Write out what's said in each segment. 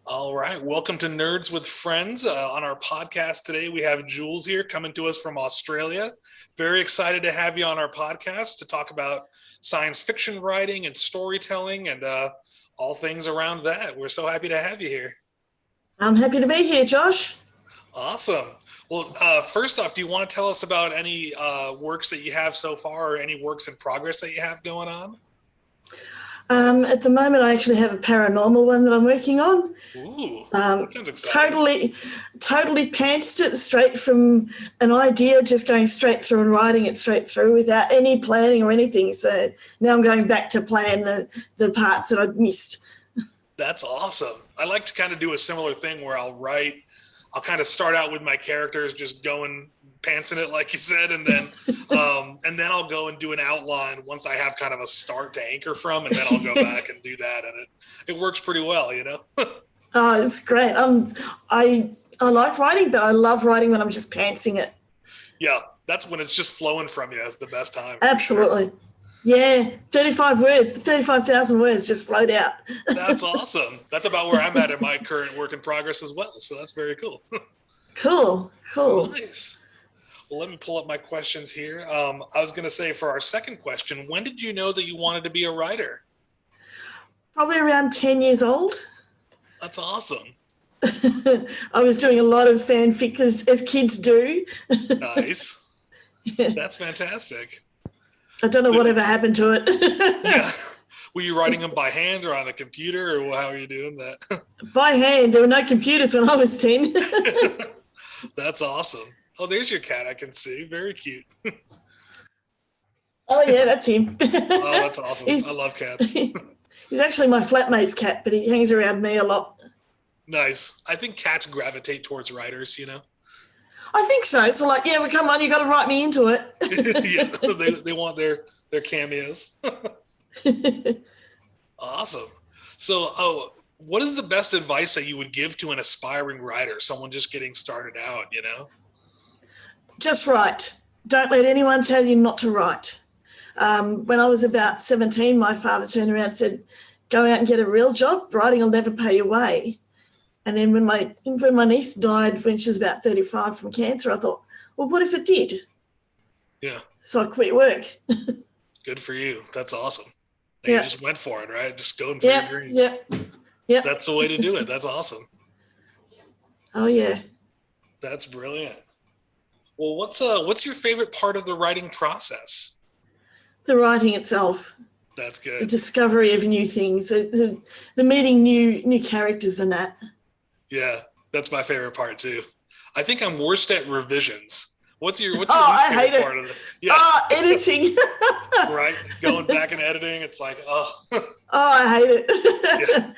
All right. Welcome to Nerds with Friends. On our podcast today, we have Jules here coming to us from Australia. Very excited to have you on our podcast to talk about science fiction writing and storytelling and all things around that. We're so happy to have you here. I'm happy to be here, Josh. Awesome. Well, first off, do you want to tell us about any works that you have so far or any works in progress that you have going on? At the moment, I actually have a paranormal one that I'm working on. Ooh, totally pantsed it straight from an idea, just going straight through and writing it straight through without any planning or anything. So now I'm going back to plan the parts that I'd missed. That's awesome. I like to kind of do a similar thing where I'll kind of start out with my characters just going pantsing it like you said, and then I'll go and do an outline once I have kind of a start to anchor from, and then I'll go back and do that, and it works pretty well, you know. Oh, it's great. I like writing, but I love writing when I'm just pantsing it. Yeah, that's when it's just flowing from you. That's the best time. Absolutely. Sure. Yeah, 35,000 words just flowed out. That's awesome. That's about where I'm at in my current work in progress as well. So that's very cool. Cool. Nice. Well, let me pull up my questions here. I was going to say for our second question, when did you know that you wanted to be a writer? Probably around 10 years old. That's awesome. I was doing a lot of fanfic as kids do. Nice. Yeah. That's fantastic. I don't know whatever happened to it. Yeah. Were you writing them by hand or on the computer, or how are you doing that? By hand. There were no computers when I was 10. That's awesome. Oh, there's your cat I can see. Very cute. Oh, yeah, that's him. Oh, that's awesome. I love cats. He's actually my flatmate's cat, but he hangs around me a lot. Nice. I think cats gravitate towards writers, you know? I think so. So like, yeah, well, come on, you got to write me into it. Yeah, they want their cameos. Awesome. So, what is the best advice that you would give to an aspiring writer, someone just getting started out, you know? Just write. Don't let anyone tell you not to write. When I was about 17, my father turned around and said, go out and get a real job. Writing will never pay your way. And then when my niece died when she was about 35 from cancer, I thought, well, what if it did? Yeah. So I quit work. Good for you. That's awesome. And you just went for it, right? Just going for your dreams. Yeah. That's the way to do it. That's awesome. Oh, yeah. That's brilliant. Well, what's your favorite part of the writing process? The writing itself. That's good. The discovery of new things, the meeting new characters and that. Yeah, that's my favorite part too. I think I'm worst at revisions. What's your least favorite part of it? Yeah. Editing. Right, going back and editing, it's like, I hate it. Yeah.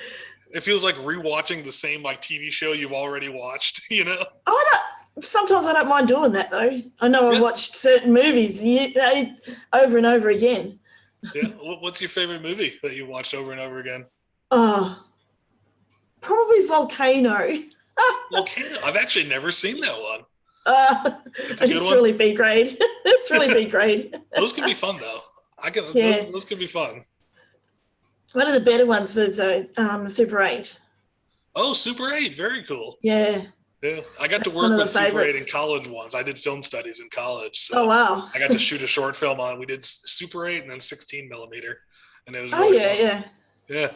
It feels like rewatching the same like TV show you've already watched, you know? Sometimes I don't mind doing that though. I know I've watched certain movies over and over again. Yeah. What's your favorite movie that you watched over and over again? Probably Volcano. Volcano. I've actually never seen that one. It's really B grade. It's really B grade. Those can be fun though. Those can be fun. One of the better ones was Super 8. Oh, Super 8. Very cool. Yeah. Yeah, I got to work with Super 8 in college once. I did film studies in college. So wow. I got to shoot a short film on. We did Super 8 and then 16 millimeter. And it was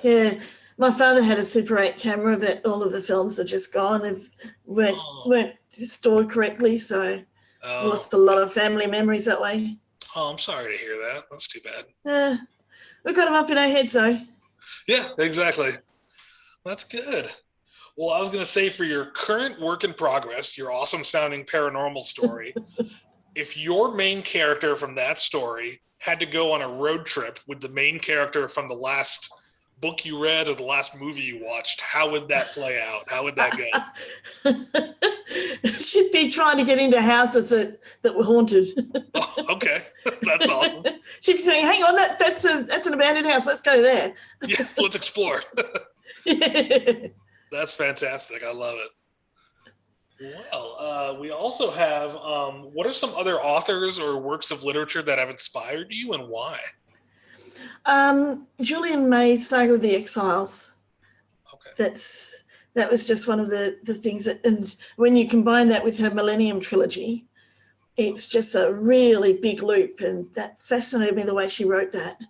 Yeah. My father had a Super 8 camera, but all of the films are just gone and weren't stored correctly. So I lost a lot of family memories that way. Oh, I'm sorry to hear that. That's too bad. We've got them up in our heads, though. Yeah, exactly. That's good. Well, I was going to say for your current work in progress, your awesome sounding paranormal story, if your main character from that story had to go on a road trip with the main character from the last book you read or the last movie you watched, how would that play out? How would that go? She'd be trying to get into houses that were haunted. Oh, okay. That's awesome. She'd be saying, hang on, that's an abandoned house. Let's go there. Yeah, let's explore. Yeah. That's fantastic. I love it. Well, we also have, what are some other authors or works of literature that have inspired you and why? Julian May's Saga of the Exiles. Okay. That's that was just one of the things that, and when you combine that with her Millennium trilogy, it's just a really big loop, and that fascinated me the way she wrote that.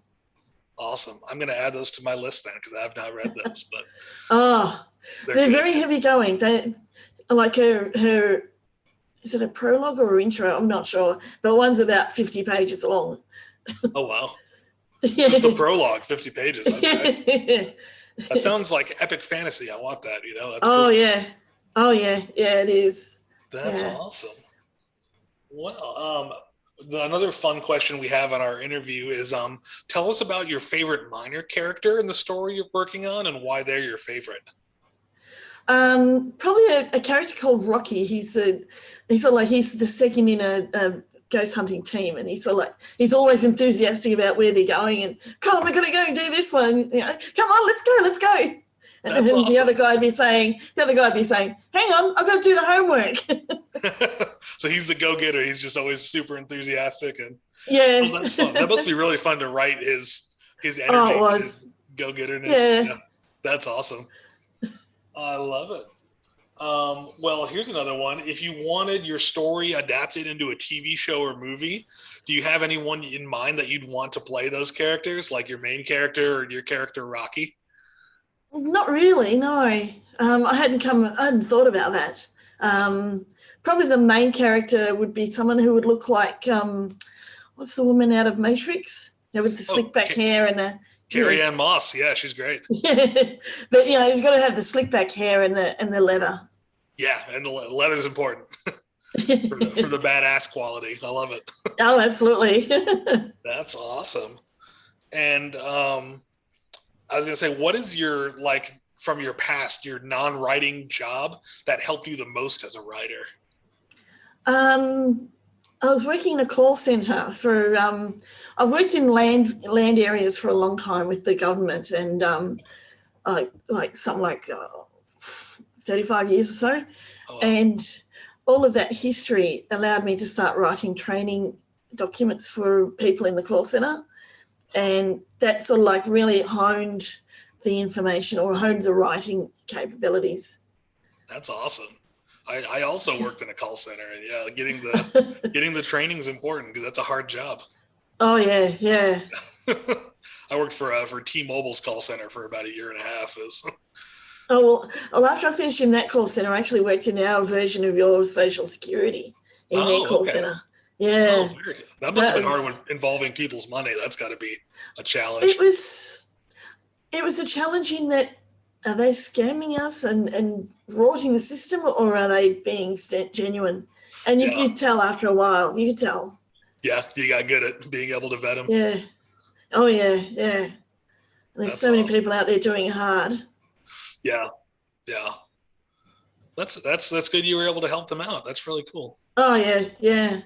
Awesome. I'm going to add those to my list then, because I've not read those, but they're very heavy going. They like her is it a prologue or an intro? I'm not sure, but one's about 50 pages long. Oh wow. Just the prologue, 50 pages. Okay. That sounds like epic fantasy. I want that, that's cool. Yeah. Oh yeah, it is. That's awesome. Well, another fun question we have on our interview is tell us about your favorite minor character in the story you're working on and why they're your favorite. Probably a character called Rocky. He's the second in a ghost hunting team, and he's always enthusiastic about where they're going, and come on, we're going to go and do this one. Come on, let's go. And then awesome. the other guy would be saying, hang on, I've got to do the homework. So he's the go-getter. He's just always super enthusiastic, and that's fun. That must be really fun to write his energy, his go-getterness. Yeah, that's awesome. I love it. Well, here's another one. If you wanted your story adapted into a TV show or movie, do you have anyone in mind that you'd want to play those characters, like your main character or your character Rocky? Not really, no. I hadn't thought about that. Probably the main character would be someone who would look like what's the woman out of Matrix? With the slick back hair and the Carrie-Anne Moss. Yeah, she's great. But he's got to have the slick back hair and the leather. Yeah, and the leather's important for the badass quality. I love it. Oh, absolutely. That's awesome. And I was going to say, what is your, from your past, your non-writing job that helped you the most as a writer? I was working in a call centre for. I've worked in land areas for a long time with the government, and 35 years or so. Oh, wow. And all of that history allowed me to start writing training documents for people in the call centre, and that sort of really honed the information or honed the writing capabilities. That's awesome. I also worked in a call center, and getting the training is important because that's a hard job. Oh yeah. I worked for T-Mobile's call center for about a year and a half. Well, after I finished in that call center, I actually worked in our version of your Social Security in their call center. Yeah, that must have been hard when involving people's money. That's got to be a challenge. It was a challenge in that, are they scamming us and rorting the system, or are they being genuine? And you could tell after a while. You could tell. Yeah, you got good at being able to vet them. Yeah. Oh, yeah. And there's so many people out there doing it hard. Yeah. That's good you were able to help them out. That's really cool. Oh, yeah.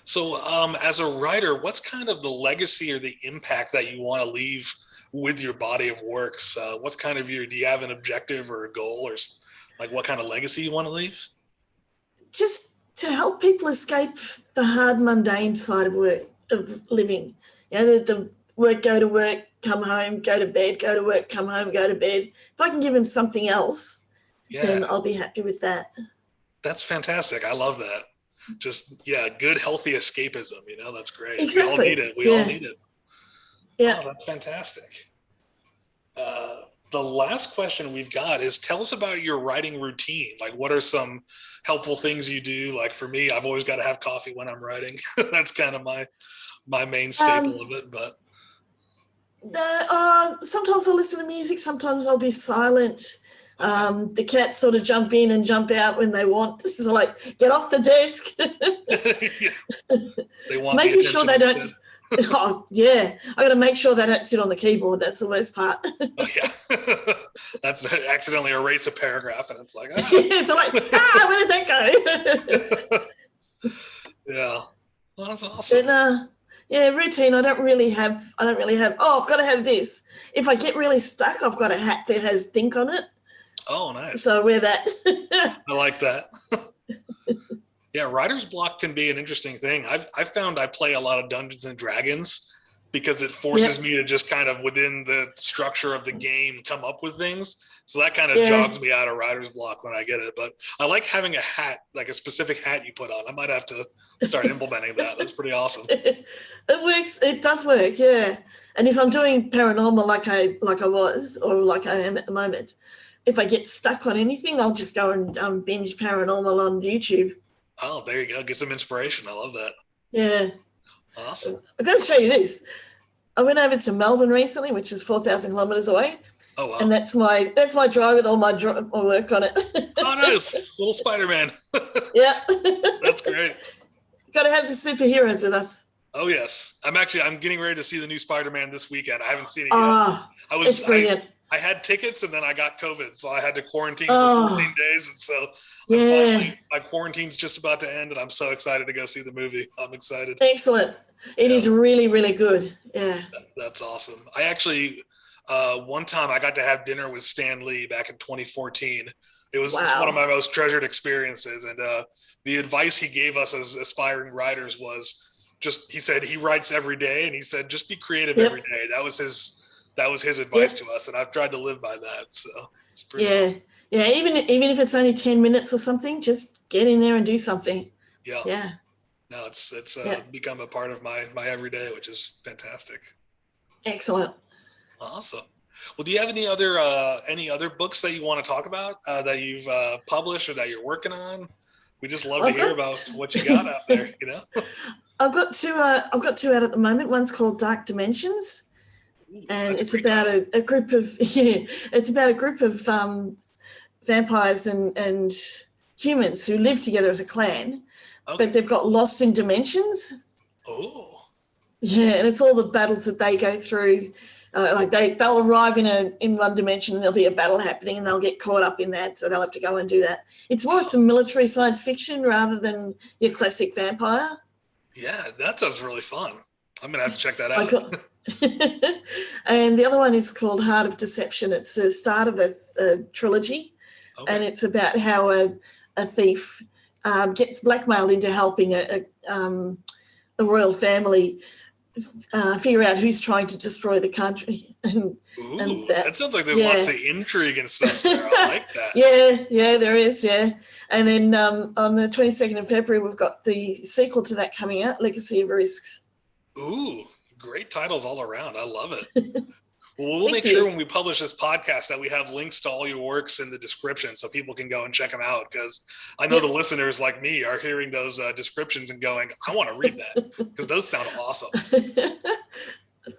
So as a writer, what's kind of the legacy or the impact that you want to leave with your body of works? What's kind of do you have an objective or a goal, or what kind of legacy you want to leave? Just to help people escape the hard, mundane side of work, of living. The work, go to work, come home, go to bed, go to work, come home, go to bed. If I can give them something else, then I'll be happy with that. That's fantastic. I love that. Just, good, healthy escapism. That's great. Exactly. We all need it. We all need it. Yeah. Oh, that's fantastic. The last question we've got is, tell us about your writing routine. What are some helpful things you do? For me, I've always got to have coffee when I'm writing. That's kind of my main staple of it. But sometimes I'll listen to music. Sometimes I'll be silent. The cats sort of jump in and jump out when they want. So get off the desk. They want making sure they don't. Oh yeah, I got to make sure they don't sit on the keyboard. That's the worst part. Oh yeah, that's accidentally erase a paragraph, and it's like, it's where did that go? Yeah, well, that's awesome. But, routine. I don't really have. Oh, I've got to have this. If I get really stuck, I've got a hat that has think on it. Oh, nice. So I wear that. I like that. Yeah, writer's block can be an interesting thing. I've found I play a lot of Dungeons and Dragons, because it forces me to just kind of within the structure of the game come up with things. So that kind of jogs me out of writer's block when I get it. But I like having a hat, like a specific hat you put on. I might have to start implementing that. That's pretty awesome. It works. It does work, yeah. And if I'm doing paranormal like I was, or like I am at the moment, if I get stuck on anything, I'll just go and binge paranormal on YouTube. Oh, there you go. Get some inspiration. I love that. Yeah. Awesome. I've got to show you this. I went over to Melbourne recently, which is 4,000 kilometres away. Oh, wow. And that's my drive with all my work on it. Oh, nice. Little Spider-Man. Yeah. That's great. Got to have the superheroes with us. Oh, yes. I'm getting ready to see the new Spider-Man this weekend. I haven't seen it yet. It's brilliant. I had tickets and then I got COVID, so I had to quarantine for 14 days. And so my quarantine's just about to end, and I'm so excited to go see the movie. I'm excited. Excellent. It is really, really good. Yeah. That's awesome. I actually, one time I got to have dinner with Stan Lee back in 2014. It was one of my most treasured experiences. And the advice he gave us as aspiring writers was he said he writes every day, and he said, just be creative every day. That was his advice to us, and I've tried to live by that. So it's pretty awesome. Yeah. Even if it's only 10 minutes or something, just get in there and do something. Yeah. No, it's become a part of my everyday, which is fantastic. Excellent. Awesome. Well, do you have any other books that you want to talk about that you've published or that you're working on? We just love to hear about what you got out there. You know, I've got two out at the moment. One's called Dark Dimensions, and it's about a group of vampires and humans who live together as a clan, but they've got lost in dimensions. Oh. Yeah, and it's all the battles that they go through. They'll arrive in one dimension and there'll be a battle happening and they'll get caught up in that, so they'll have to go and do that. It's more it's a military science fiction rather than your classic vampire. Yeah, that sounds really fun. I'm gonna have to check that out. And the other one is called Heart of Deception. It's the start of a trilogy, and it's about how a thief gets blackmailed into helping a royal family figure out who's trying to destroy the country. And that sounds like there's lots of intrigue and stuff there. I like that. Yeah, there is, And then on the 22nd of February, we've got the sequel to that coming out, Legacy of Risks. Ooh, great titles all around. I love it. Well, we'll make sure when we publish this podcast that we have links to all your works in the description so people can go and check them out, because I know the listeners like me are hearing those descriptions and going, I want to read that because those sound awesome.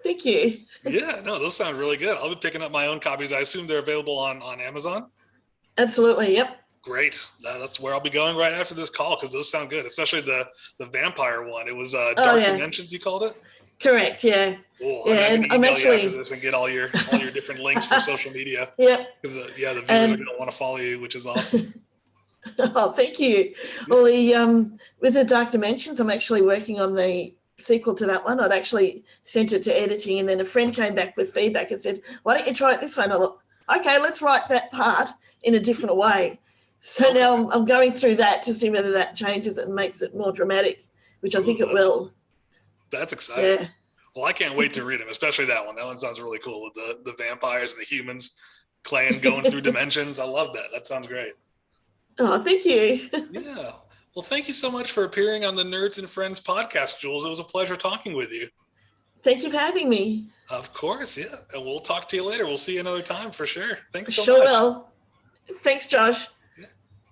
Thank you. Yeah, no, those sound really good. I'll be picking up my own copies. I assume they're available on Amazon? Absolutely, yep. Great. That's where I'll be going right after this call because those sound good, especially the vampire one. It was Dark Dimensions, you called it? Correct, yeah. Cool. And I'm actually after this and get all your different links for social media. Yeah. Because the viewers are going to want to follow you, which is awesome. Oh, thank you. Well, with the Dark Dimensions, I'm actually working on the sequel to that one. I'd actually sent it to editing, and then a friend came back with feedback and said, "Why don't you try it this way?" And I thought, okay, let's write that part in a different way. So now I'm going through that to see whether that changes it and makes it more dramatic, which I think it will. That's exciting. Yeah. Well, I can't wait to read them, especially that one. That one sounds really cool with the vampires and the humans clan going through dimensions. I love that. That sounds great. Oh, thank you. Yeah. Well, thank you so much for appearing on the Nerds and Friends podcast, Jules. It was a pleasure talking with you. Thank you for having me. Of course, yeah. And we'll talk to you later. We'll see you another time for sure. Thanks so much. Sure will. Thanks, Josh.